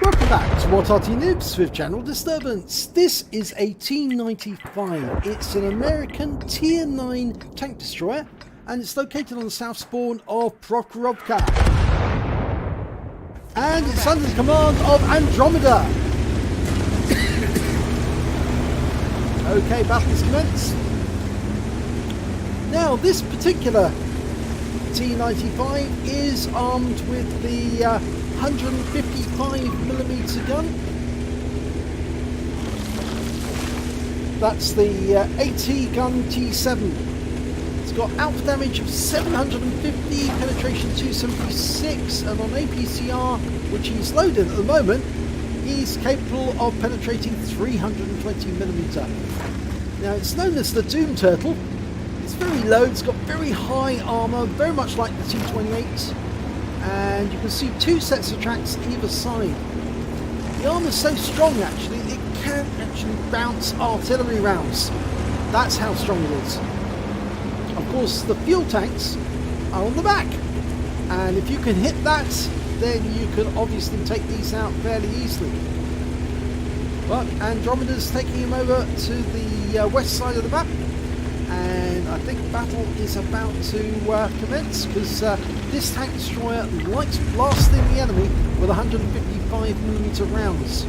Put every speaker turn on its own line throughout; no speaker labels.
Welcome back to What Arty Noobs with Channel Disturbance. This is a T95. It's an American Tier 9 tank destroyer and it's located on the south spawn of Prokhorovka. And it's under the command of Andromeda. Okay, battles commence. Now this particular T95 is armed with the 155mm gun. That's the AT gun T7. It's got alpha damage of 750, penetration 276, and on APCR, which he's loaded at the moment, he's capable of penetrating 320mm. Now it's known as the Doom Turtle. It's very low, it's got very high armour, very much like the T28. And you can see two sets of tracks either side. The armour is so strong actually, it can actually bounce artillery rounds. That's how strong it is. Of course the fuel tanks are on the back, and if you can hit that, then you can obviously take these out fairly easily. But Andromeda's taking him over to the west side of the map, and I think battle is about to commence, because this tank destroyer likes blasting the enemy with 155mm rounds.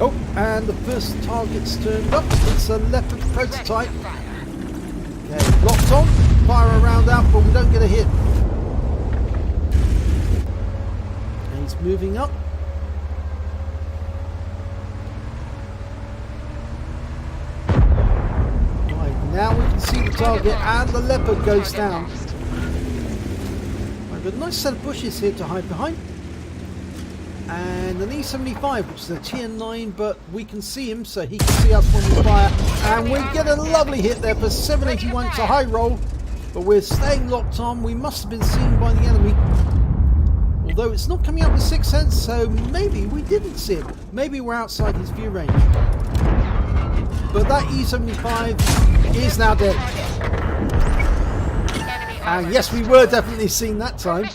Oh, and the first target's turned up. It's a Leopard prototype. Okay, locked on, fire a round out, but we don't get a hit. And he's moving up. Now we can see the target and the Leopard goes down. I've got a nice set of bushes here to hide behind. And an E75, which is a Tier 9, but we can see him, so he can see us when we fire. And we get a lovely hit there for 781. It's a high roll, but we're staying locked on. We must have been seen by the enemy. Although it's not coming up with 6 cents, so maybe we didn't see him. Maybe we're outside his view range. But that E75 is now dead. And yes, we were definitely seen that time.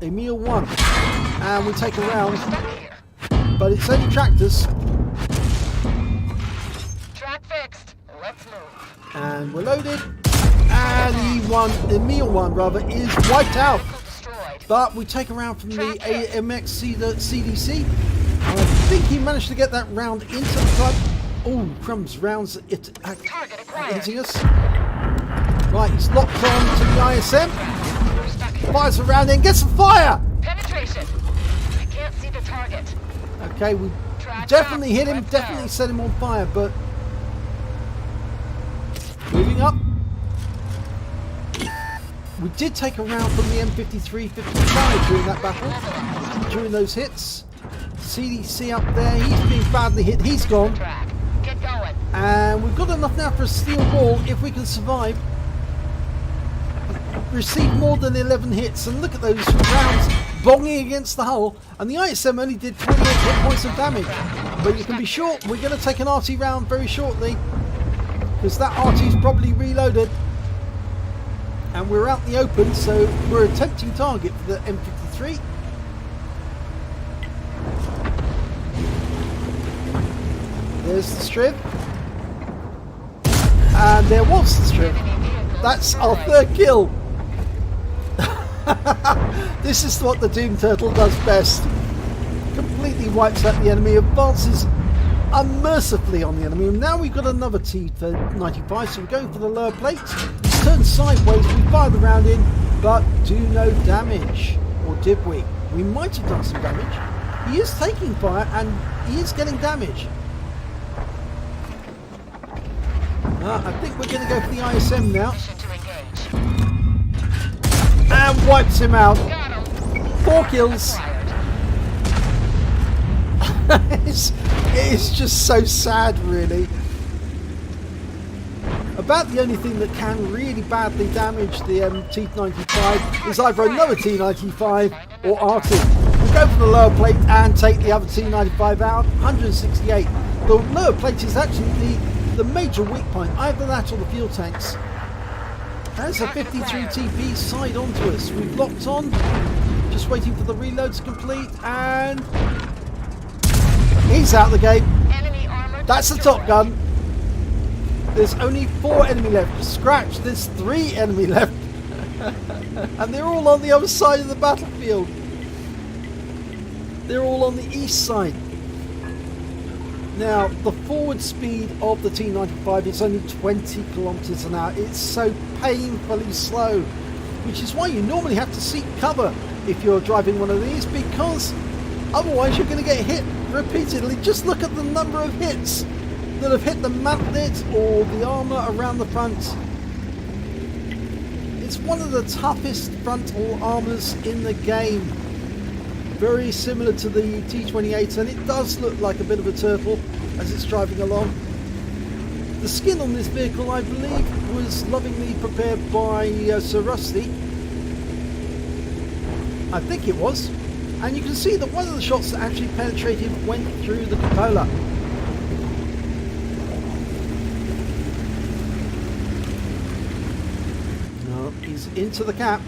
Emil 1. And we take a round. But it's only tractors.
Track fixed. Let's move.
And we're loaded. And Emil 1 rather, is wiped out. But we take a round from the AMX CDC. And I think he managed to get that round into the club. Oh, crumbs, rounds hitting us. Right, he's locked on to the ISM. Fires around in, gets a fire!
Penetration. I can't see the target.
Okay, we definitely hit him, definitely set him on fire, but moving up. We did take a round from the M53-55 during that battle, during those hits. CDC up there, he's being badly hit, he's gone. And we've got enough now for a steel wall if we can survive. Received more than 11 hits, and look at those rounds bonging against the hull. And the ISM only did 28 hit points of damage. But you can be sure we're going to take an Arty round very shortly, because that Arty's probably reloaded. And we're out in the open, so we're a tempting target for the M53. There's the strip. And there was the strip. That's our third kill. This is what the Doom Turtle does best. Completely wipes out the enemy, advances unmercifully on the enemy. And now we've got another T95, so we're going for the lower plate. He's turned sideways, we fire the round in, but do no damage. Or did we? We might have done some damage. He is taking fire and he is getting damage. I think we're going to go for the ISM now. And wipes him out. 4 kills. It's just so sad, really. About the only thing that can really badly damage the T95 is either another T95 or Arty. We go for the lower plate and take the other T95 out. 168. The lower plate is actually the major weak point, either that or the fuel tanks. There's a 53 TP side onto us. We've locked on, just waiting for the reload to complete, and he's out the gate.
Enemy armor
That's the
destroyed.
Top Gun. There's only 4 enemy left. Scratch, there's 3 enemy left. And they're all on the other side of the battlefield. They're all on the east side. Now, the forward speed of the T95 is only 20 kilometers an hour. It's so painfully slow, which is why you normally have to seek cover if you're driving one of these, because otherwise you're going to get hit repeatedly. Just look at the number of hits that have hit the mantlet or the armour around the front. It's one of the toughest frontal armours in the game. Very similar to the T28, and it does look like a bit of a turtle as it's driving along. The skin on this vehicle, I believe, was lovingly prepared by Sir Rusty. I think it was. And you can see that one of the shots that actually penetrated went through the cupola. No, he's into the cap.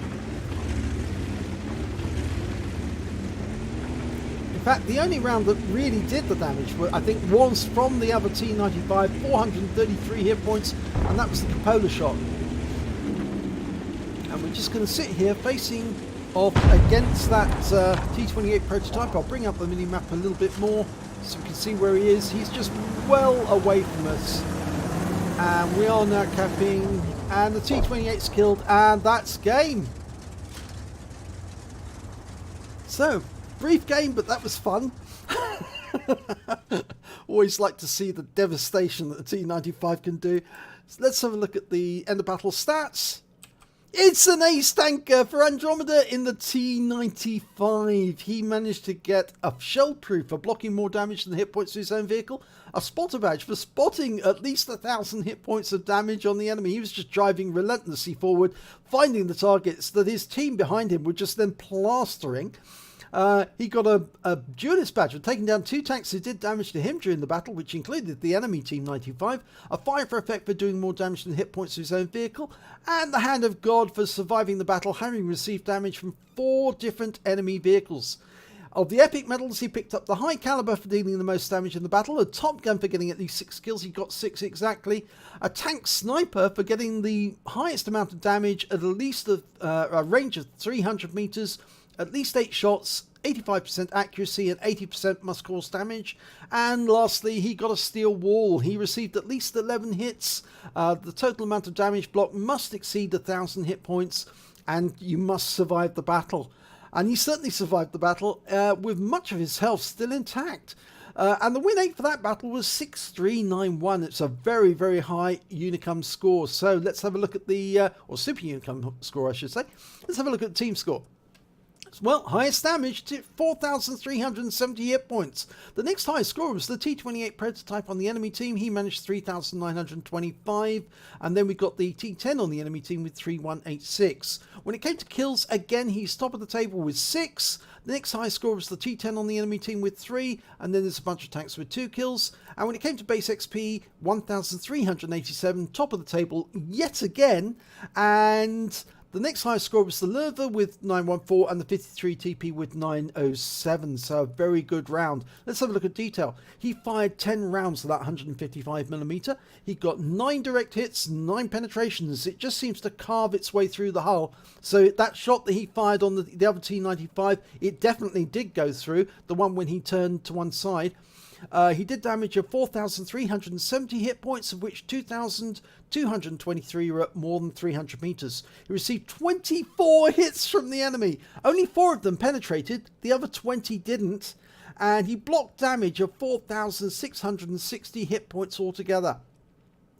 In fact, the only round that really did the damage, I think, was from the other T95, 433 hit points, and that was the cupola shot. And we're just going to sit here facing off against that T28 prototype. I'll bring up the mini-map a little bit more so we can see where he is. He's just well away from us. And we are now capping, and the T28's killed, and that's game. So, brief game, but that was fun. Always like to see the devastation that the T95 can do. So let's have a look at the end of battle stats. It's an ace tanker for Andromeda in the T95. He managed to get a shell proof for blocking more damage than hit points to his own vehicle, a spotter badge for spotting at least 1,000 hit points of damage on the enemy. He was just driving relentlessly forward, finding the targets that his team behind him were just then plastering. He got a duelist badge for taking down 2 tanks who did damage to him during the battle, which included the enemy Team 95, a fire for effect for doing more damage than hit points to his own vehicle, and the Hand of God for surviving the battle, having received damage from 4 different enemy vehicles. Of the epic medals, he picked up the High Calibre for dealing the most damage in the battle, a Top Gun for getting at least 6 kills, he got 6 exactly, a Tank Sniper for getting the highest amount of damage at least a range of 300 meters, at least 8 shots, 85% accuracy and 80% must cause damage. And lastly, he got a steel wall. He received at least 11 hits. The total amount of damage blocked must exceed 1,000 hit points, and you must survive the battle. And he certainly survived the battle with much of his health still intact. And the win rate for that battle was 6391. It's a very, very high Unicum score. So let's have a look at the, or Super Unicum score, I should say. Let's have a look at the team score. Well, highest damage to 4,370 hit points. The next highest score was the T28 prototype on the enemy team. He managed 3,925. And then we got the T10 on the enemy team with 3,186. When it came to kills, again, he's top of the table with 6. The next highest score was the T10 on the enemy team with 3. And then there's a bunch of tanks with 2 kills. And when it came to base XP, 1,387, top of the table yet again. And the next highest score was the Lerva with 914 and the 53 TP with 907. So a very good round. Let's have a look at detail. He fired 10 rounds to that 155mm. He got 9 direct hits, 9 penetrations. It just seems to carve its way through the hull. So that shot that he fired on the other T95, it definitely did go through. The one when he turned to one side. He did damage of 4,370 hit points, of which 2,223 were at more than 300 meters. He received 24 hits from the enemy. Only 4 of them penetrated, the other 20 didn't. And he blocked damage of 4,660 hit points altogether.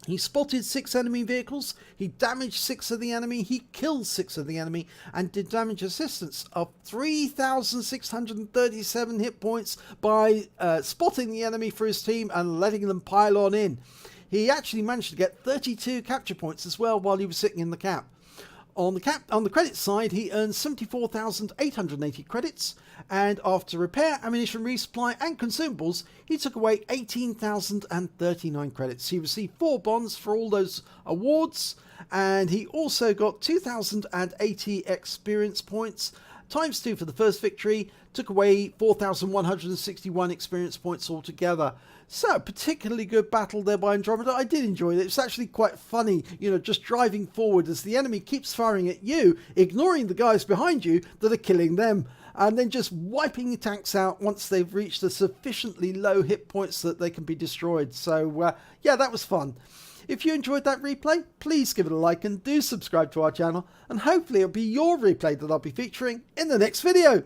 He spotted 6 enemy vehicles, he damaged 6 of the enemy, he killed 6 of the enemy, and did damage assistance of 3,637 hit points by spotting the enemy for his team and letting them pile on in. He actually managed to get 32 capture points as well while he was sitting in the cap. On the credit side, he earned 74,880 credits, and after repair, ammunition resupply and consumables, he took away 18,039 credits. He received 4 bonds for all those awards, And he also got 2,080 experience points, times 2 for the first victory, took away 4,161 experience points altogether. So, particularly good battle there by Andromeda. I did enjoy it. It's actually quite funny, you know, just driving forward as the enemy keeps firing at you, ignoring the guys behind you that are killing them, and then just wiping the tanks out once they've reached a sufficiently low hit points that they can be destroyed. So, yeah, that was fun. If you enjoyed that replay, please give it a like and do subscribe to our channel, and hopefully it'll be your replay that I'll be featuring in the next video.